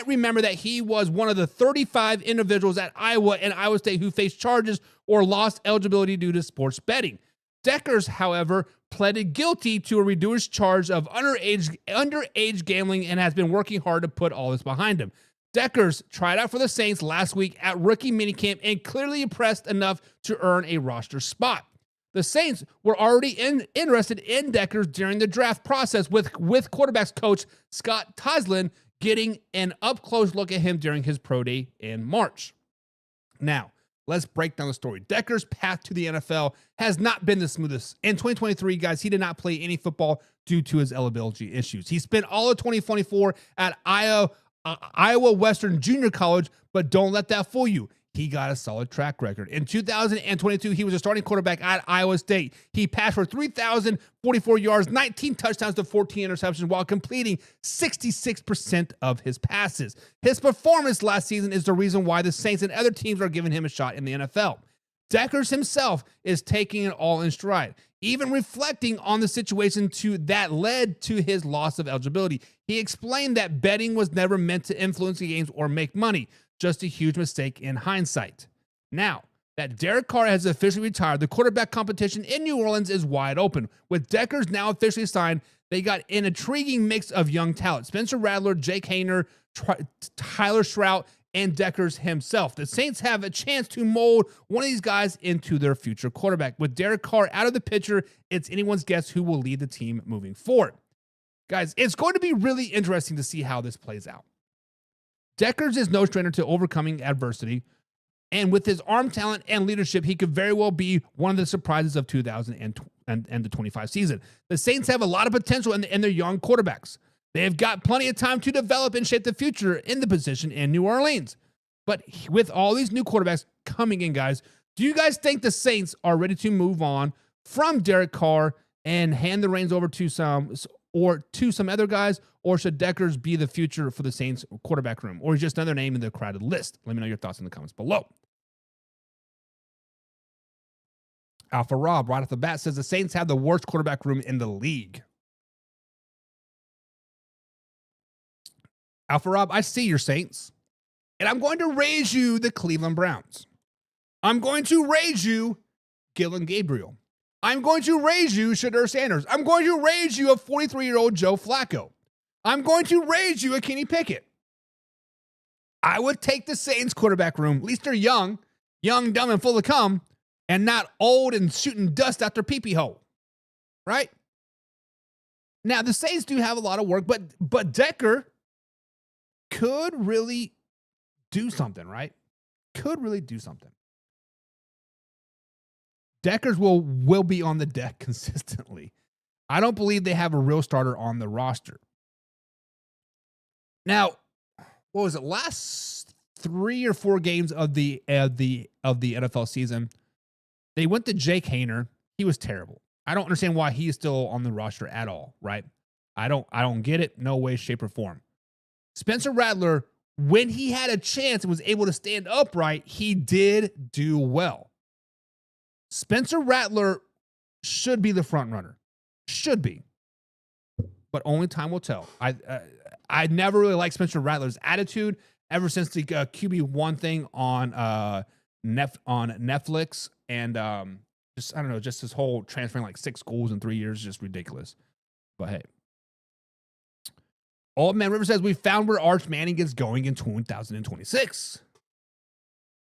S2: remember that he was one of the 35 individuals at Iowa and Iowa State who faced charges or lost eligibility due to sports betting. Deckers, however, pleaded guilty to a reduced charge of underage gambling and has been working hard to put all this behind him. Deckers tried out for the Saints last week at rookie minicamp and clearly impressed enough to earn a roster spot. The Saints were already interested in Deckers during the draft process, with quarterbacks coach Scott Toslin getting an up-close look at him during his pro day in March. Now, let's break down the story. Deckers' path to the NFL has not been the smoothest. In 2023, guys, he did not play any football due to his eligibility issues. He spent all of 2024 at Iowa Western Junior College, but don't let that fool you. He got a solid track record. In 2022, he was a starting quarterback at Iowa State. He passed for 3,044 yards, 19 touchdowns to 14 interceptions while completing 66% of his passes. His performance last season is the reason why the Saints and other teams are giving him a shot in the NFL. Deckers himself is taking it all in stride, even reflecting on the situation that led to his loss of eligibility. He explained that betting was never meant to influence the games or make money. Just a huge mistake in hindsight. Now that Derek Carr has officially retired, the quarterback competition in New Orleans is wide open. With Deckers now officially signed, they got an intriguing mix of young talent: Spencer Rattler, Jake Hayner, Tyler Shout, and Deckers himself. The Saints have a chance to mold one of these guys into their future quarterback. With Derek Carr out of the picture, it's anyone's guess who will lead the team moving forward. Guys, it's going to be really interesting to see how this plays out. Deckers is no stranger to overcoming adversity, and with his arm talent and leadership, he could very well be one of the surprises of 2025 season. The Saints have a lot of potential in their young quarterbacks. They have got plenty of time to develop and shape the future in the position in New Orleans. But with all these new quarterbacks coming in, guys, do you guys think the Saints are ready to move on from Derek Carr and hand the reins over to some other guys, or should Deckers be the future for the Saints quarterback room, or is just another name in the crowded list? Let me know your thoughts in the comments below. Alpha Rob, right off the bat, says the Saints have the worst quarterback room in the league. Alpha Rob, I see your Saints, and I'm going to raise you the Cleveland Browns. I'm going to raise you Gillen Gabriel. I'm going to raise you Shadur Sanders. I'm going to raise you a 43-year-old Joe Flacco. I'm going to raise you a Kenny Pickett. I would take the Saints quarterback room. At least they're young, dumb, and full of cum, and not old and shooting dust out their pee-pee hole. Right? Now, the Saints do have a lot of work, but Decker could really do something, right? Could really do something. Deckers will be on the deck consistently. I don't believe they have a real starter on the roster. Now, what was it? Last 3 or 4 games of the NFL season, they went to Jake Haener. He was terrible. I don't understand why he is still on the roster at all, right? I don't get it. No way, shape, or form. Spencer Rattler, when he had a chance and was able to stand upright, he did do well. Spencer Rattler should be the front runner. Should be. But only time will tell. I never really liked Spencer Rattler's attitude ever since the QB1 thing on Netflix. And just, I don't know, just his whole transferring like 6 schools in 3 years is just ridiculous. But hey. Old Man River says, we found where Arch Manning is going in 2026.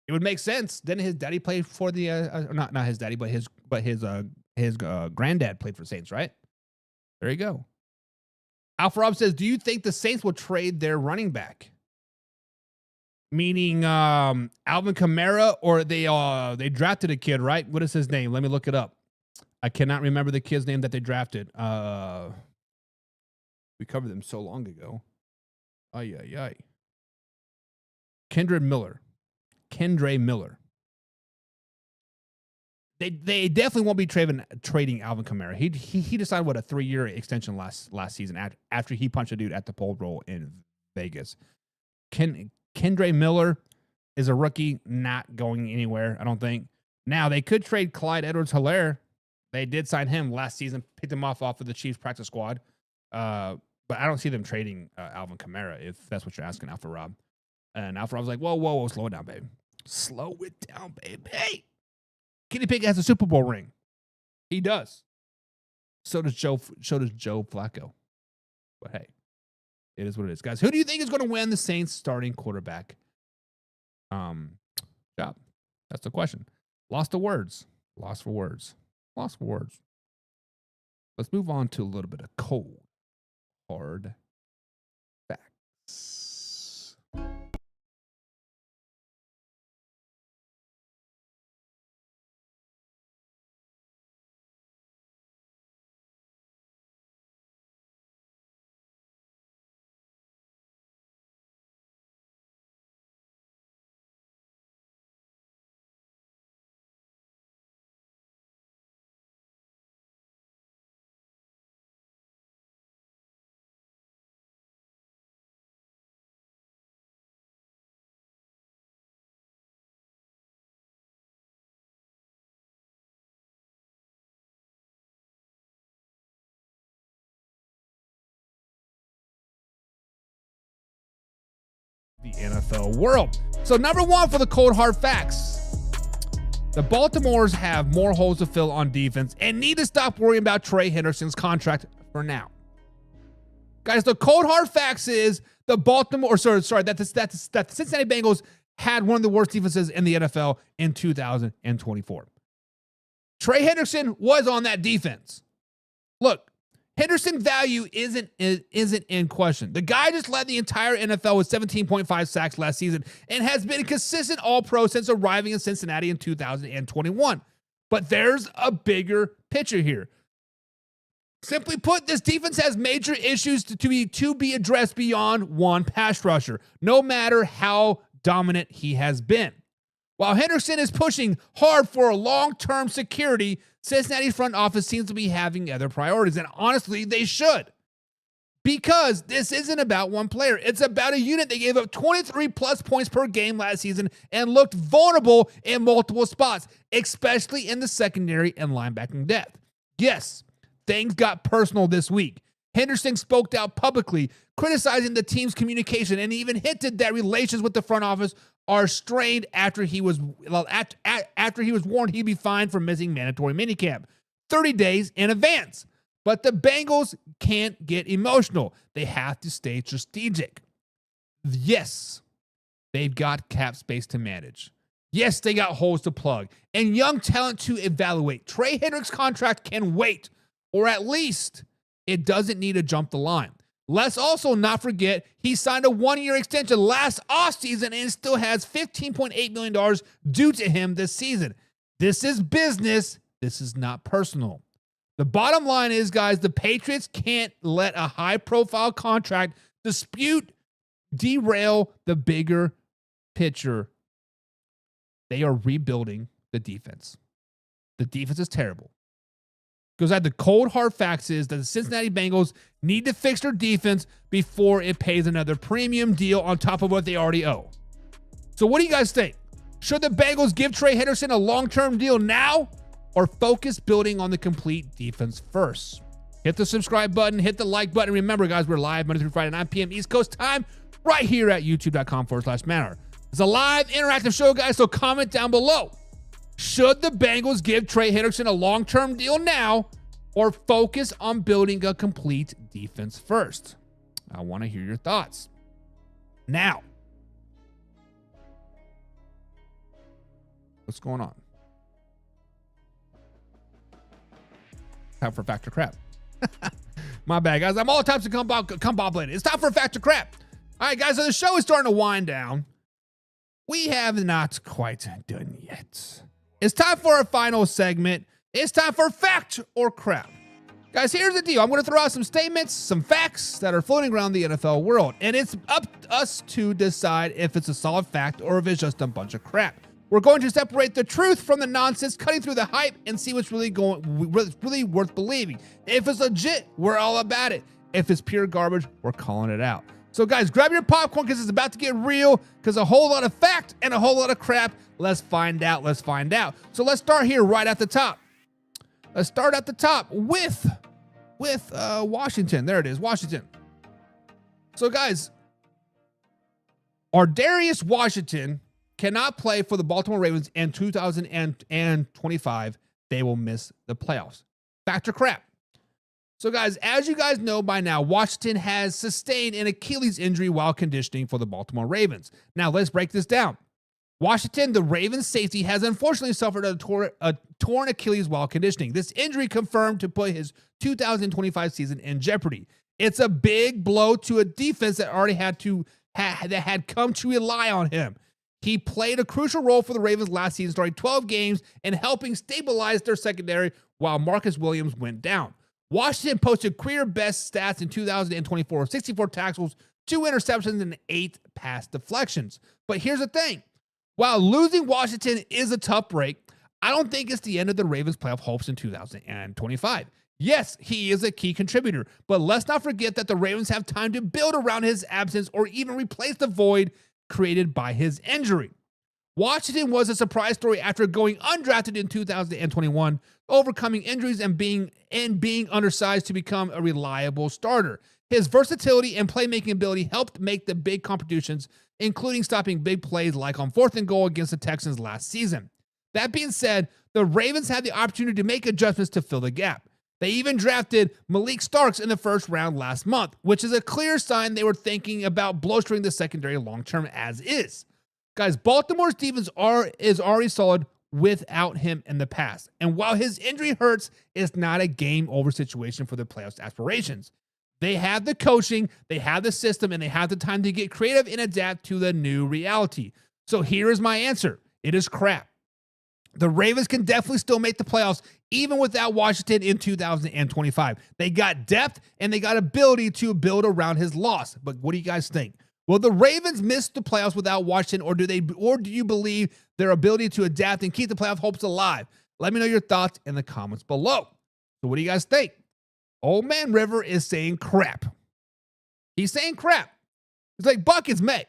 S2: It would make sense. Didn't his daddy play for the, not his daddy, but his granddad played for Saints, right? There you go. Alpha Rob says, do you think the Saints will trade their running back? Meaning Alvin Kamara, or they drafted a kid, right? What is his name? Let me look it up. I cannot remember the kid's name that they drafted. We covered them so long ago. Ay. Kendre Miller. They definitely won't be trading Alvin Kamara. He decided what a 3-year extension last season after he punched a dude at the pole roll in Vegas. Kendre Miller is a rookie, not going anywhere, I don't think. Now they could trade Clyde Edwards-Helaire. They did sign him last season, picked him off of the Chiefs practice squad. But I don't see them trading Alvin Kamara, if that's what you're asking, Alpha Rob. And Alpha Rob's like, whoa, slow it down, babe. Slow it down, babe. Hey, Kenny Pickett has a Super Bowl ring. He does. So does Joe Flacco. But hey, it is what it is, guys. Who do you think is going to win the Saints starting quarterback job? That's the question. Lost for words. Let's move on to a little bit of cold, hard facts. The NFL world. So number 1 for the cold hard facts. The Baltimores have more holes to fill on defense and need to stop worrying about Trey Hendrickson's contract for now. Guys, the cold hard facts is the that the Cincinnati Bengals had one of the worst defenses in the NFL in 2024. Trey Hendrickson was on that defense. Look, Henderson value isn't in question. The guy just led the entire NFL with 17.5 sacks last season and has been a consistent all-pro since arriving in Cincinnati in 2021. But there's a bigger picture here. Simply put, this defense has major issues to be addressed beyond one pass rusher, no matter how dominant he has been. While Henderson is pushing hard for a long-term security, Cincinnati's front office seems to be having other priorities, and honestly, they should. Because this isn't about one player. It's about a unit that gave up 23-plus points per game last season and looked vulnerable in multiple spots, especially in the secondary and linebacking depth. Yes, things got personal this week. Henderson spoke out publicly, criticizing the team's communication, and even hinted that relations with the front office are strained after he was warned he'd be fined for missing mandatory minicamp 30 days in advance. But the Bengals can't get emotional. They have to stay strategic. Yes, they've got cap space to manage. Yes, they got holes to plug and young talent to evaluate. Trey Hendrick's contract can wait, or at least it doesn't need to jump the line. Let's also not forget he signed a 1-year extension last offseason and still has $15.8 million due to him this season. This is business. This is not personal. The bottom line is, guys, the Patriots can't let a high-profile contract dispute derail the bigger picture. They are rebuilding the defense. The defense is terrible. Because the cold hard facts is that the Cincinnati Bengals need to fix their defense before it pays another premium deal on top of what they already owe. So what do you guys think? Should the Bengals give Trey Hendrickson a long-term deal now or focus building on the complete defense first? Hit the subscribe button, hit the like button. Remember, guys, we're live Monday through Friday, 9 p.m. East Coast time, right here at youtube.com/Manor. It's a live interactive show, guys, so comment down below. Should the Bengals give Trey Hendrickson a long-term deal now or focus on building a complete defense first? I want to hear your thoughts. Now, what's going on? Time for Factor Crap. My bad, guys. I'm all types of combobulated. It's time for Factor Crap. All right, guys, so the show is starting to wind down. We have not quite done yet. It's time for our final segment. It's time for Fact or Crap. Guys, here's the deal. I'm going to throw out some statements, some facts that are floating around the NFL world, and it's up to us to decide if it's a solid fact or if it's just a bunch of crap. We're going to separate the truth from the nonsense, cutting through the hype, and see what's really worth believing. If it's legit, we're all about it. If it's pure garbage, we're calling it out. So, guys, grab your popcorn because it's about to get real, because a whole lot of fact and a whole lot of crap. Let's find out. Let's find out. So let's start here right at the top. Let's start at the top with Washington. There it is, Washington. So, guys, Darius Washington cannot play for the Baltimore Ravens in 2025. They will miss the playoffs. Fact or crap? So, guys, as you guys know by now, Washington has sustained an Achilles injury while conditioning for the Baltimore Ravens. Now, let's break this down. Washington, the Ravens safety, has unfortunately suffered a torn Achilles while conditioning. This injury confirmed to put his 2025 season in jeopardy. It's a big blow to a defense that already had come to rely on him. He played a crucial role for the Ravens last season, starting 12 games and helping stabilize their secondary while Marcus Williams went down. Washington posted career best stats in 2024, 64 tackles, 2 interceptions, and 8 pass deflections. But here's the thing. While losing Washington is a tough break, I don't think it's the end of the Ravens' playoff hopes in 2025. Yes, he is a key contributor, but let's not forget that the Ravens have time to build around his absence or even replace the void created by his injury. Washington was a surprise story after going undrafted in 2021, overcoming injuries and being undersized to become a reliable starter. His versatility and playmaking ability helped make the big contributions, including stopping big plays like on 4th and goal against the Texans last season. That being said, the Ravens had the opportunity to make adjustments to fill the gap. They even drafted Malik Starks in the first round last month, which is a clear sign they were thinking about bolstering the secondary long-term as is. Guys, Baltimore's defense is already solid without him in the past. And while his injury hurts, it's not a game-over situation for the playoffs aspirations. They have the coaching, they have the system, and they have the time to get creative and adapt to the new reality. So here is my answer. It is crap. The Ravens can definitely still make the playoffs even without Washington in 2025. They got depth and they got ability to build around his loss. But what do you guys think? Will the Ravens miss the playoffs without Washington, or do you believe their ability to adapt and keep the playoff hopes alive? Let me know your thoughts in the comments below. So what do you guys think? Old Man River is saying crap. He's saying crap. It's like, Buck, it's May.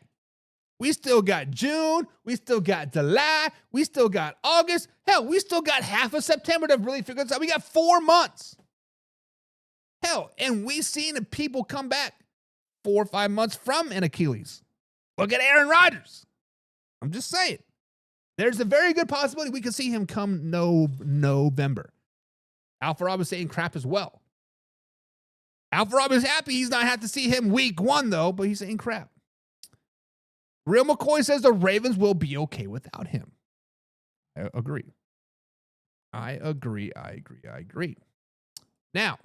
S2: We still got June. We still got July. We still got August. Hell, we still got half of September to really figure this out. We got 4 months. Hell, and we've seen the people come back 4 or 5 months from an Achilles. Look at Aaron Rodgers. I'm just saying. There's a very good possibility we could see him come November. Alfred is saying crap as well. Alfred is happy he's not had to see him week 1, though, but he's saying crap. Real McCoy says the Ravens will be okay without him. I agree. I agree. Now,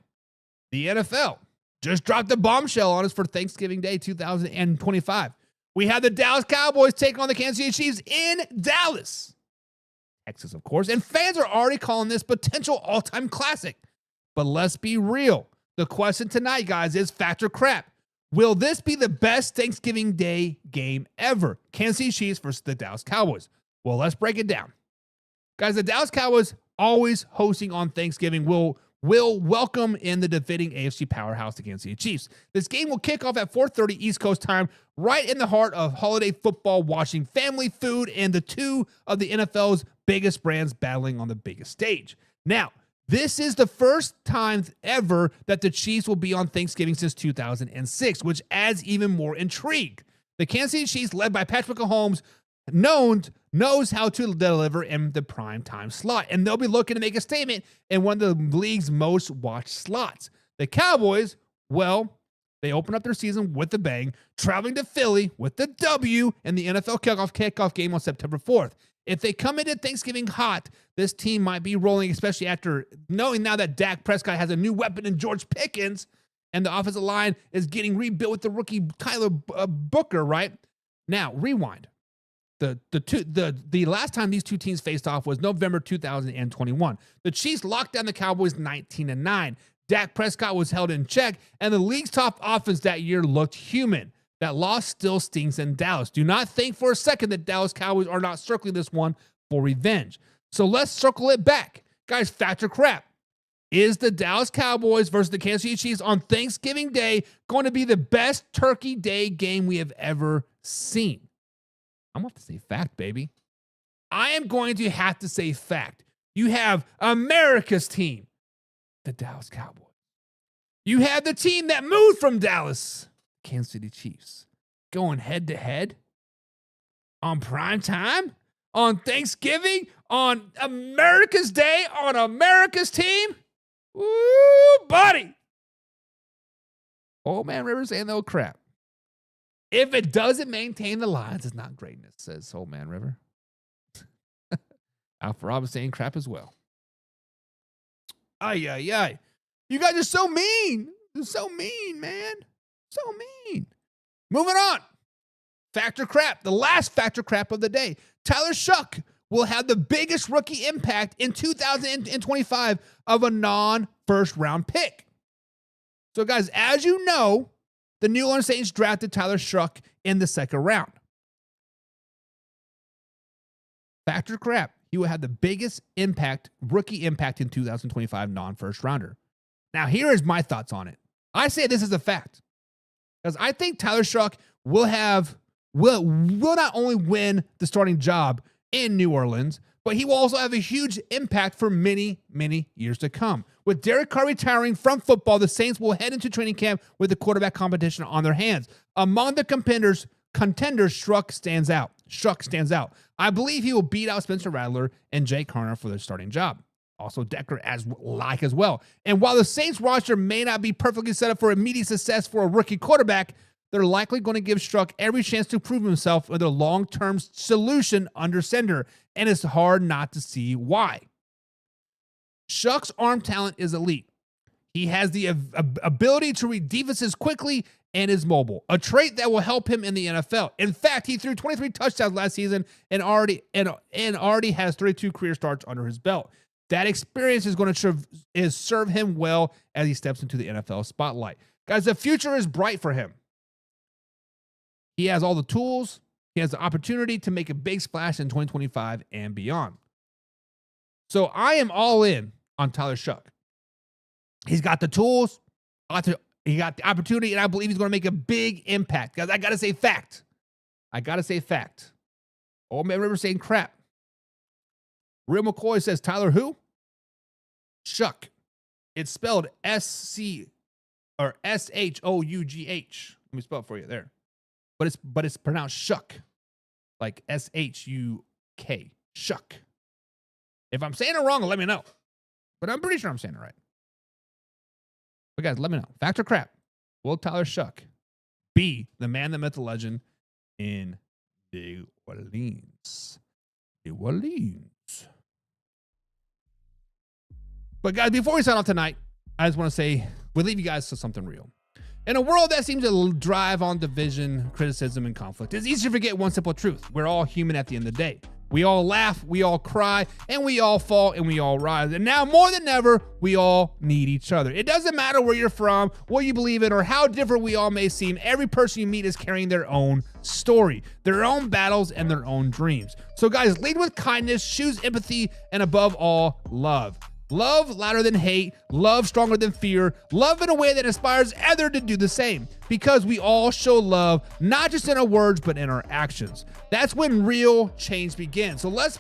S2: the NFL just dropped a bombshell on us for Thanksgiving Day 2025. We had the Dallas Cowboys take on the Kansas City Chiefs in Dallas, Texas, of course, and fans are already calling this potential all-time classic. But let's be real. The question tonight, guys, is fact or crap. Will this be the best Thanksgiving Day game ever? Kansas City Chiefs versus the Dallas Cowboys. Well, let's break it down. Guys, the Dallas Cowboys, always hosting on Thanksgiving, will welcome in the defending AFC powerhouse, the Kansas City Chiefs. This game will kick off at 4:30 East Coast time, right in the heart of holiday football watching, family food, and the two of the NFL's biggest brands battling on the biggest stage. Now, this is the first time ever that the Chiefs will be on Thanksgiving since 2006, which adds even more intrigue. The Kansas City Chiefs, led by Patrick Mahomes, knows how to deliver in the prime time slot, and they'll be looking to make a statement in one of the league's most watched slots. The Cowboys, well, they open up their season with a bang, traveling to Philly with the W in the NFL kickoff game on September 4th. If they come into Thanksgiving hot, this team might be rolling, especially after knowing now that Dak Prescott has a new weapon in George Pickens, and the offensive line is getting rebuilt with the rookie Tyler Booker, right? Now, rewind. The last time these two teams faced off was November 2021. The Chiefs locked down the Cowboys 19-9. Dak Prescott was held in check, and the league's top offense that year looked human. That loss still stings in Dallas. Do not think for a second that Dallas Cowboys are not circling this one for revenge. So let's circle it back. Guys, fact or crap. Is the Dallas Cowboys versus the Kansas City Chiefs on Thanksgiving Day going to be the best Turkey Day game we have ever seen? I'm going to have to say fact, baby. I am going to have to say fact. You have America's team, the Dallas Cowboys. You have the team that moved from Dallas, Kansas City Chiefs, going head-to-head on prime time, on Thanksgiving, on America's Day, on America's team. Woo, buddy. Old man Rivers saying, though, crap. If it doesn't maintain the lines, it's not greatness, says Old Man River. Alpha Rob is saying crap as well. Ay, ay, ay. You guys are so mean. You're so mean, man. So mean. Moving on. Factor crap. The last factor crap of the day. Tyler Shuck will have the biggest rookie impact in 2025 of a non-first round pick. So, guys, as you know, the New Orleans Saints drafted Tyler Shuck in the second round. Factor crap. He will have the biggest rookie impact in 2025 non-first rounder. Now, here is my thoughts on it. I say this is a fact. Because I think Tyler Shuck will not only win the starting job in New Orleans, but he will also have a huge impact for many, many years to come. With Derek Carr retiring from football, the Saints will head into training camp with the quarterback competition on their hands. Among the contenders, Shuck stands out. I believe he will beat out Spencer Rattler and Jay Carner for their starting job. Also Decker as well. And while the Saints roster may not be perfectly set up for immediate success for a rookie quarterback, they're likely going to give Shuck every chance to prove himself with a long-term solution under center, and it's hard not to see why. Shuck's arm talent is elite. He has the ability to read defenses quickly and is mobile, a trait that will help him in the NFL. In fact, he threw 23 touchdowns last season and already has 32 career starts under his belt. That experience is going to serve him well as he steps into the NFL spotlight. Guys, the future is bright for him. He has all the tools. He has the opportunity to make a big splash in 2025 and beyond. So I am all in on Tyler Shuck. He's got the tools. He got the opportunity, and I believe he's going to make a big impact. Guys, I got to say fact. Old Man River saying crap. Real McCoy says, Tyler who? Shuck. It's spelled S-C or S-H-O-U-G-H. Let me spell it for you there. But it's pronounced Shuck. Like S-H-U-K. Shuck. If I'm saying it wrong, let me know. But I'm pretty sure I'm saying it right. But guys, let me know. Fact or crap? Will Tyler Shuck be the man, the myth, the legend in New Orleans? New Orleans. But guys, before we sign off tonight, I just want to say we leave you guys to something real. In a world that seems to drive on division, criticism, and conflict, it's easy to forget one simple truth. We're all human at the end of the day. We all laugh, we all cry, and we all fall, and we all rise. And now more than ever, we all need each other. It doesn't matter where you're from, what you believe in, or how different we all may seem. Every person you meet is carrying their own story, their own battles, and their own dreams. So guys, lead with kindness, choose empathy, and above all, love. Love louder than hate, love stronger than fear, love in a way that inspires others to do the same, because we all show love, not just in our words, but in our actions. That's when real change begins. So let's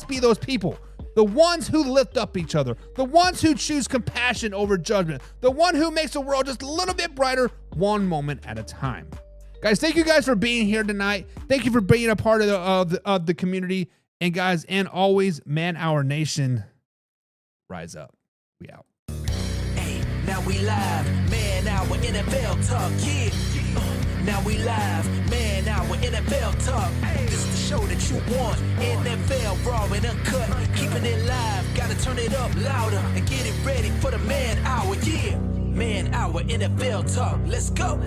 S2: be those people, the ones who lift up each other, the ones who choose compassion over judgment, the one who makes the world just a little bit brighter, one moment at a time. Guys, thank you guys for being here tonight. Thank you for being a part of the community. And guys, and always, Man Our Nation, rise up. We out.
S3: Hey, now we live, Man Our NFL Talk, yeah. Now we live, Man Our NFL Talk. This is the show that you want. NFL raw and uncut, keeping it live. Gotta turn it up louder and get it ready for the Man Hour, yeah. Man Our NFL Talk. Let's go.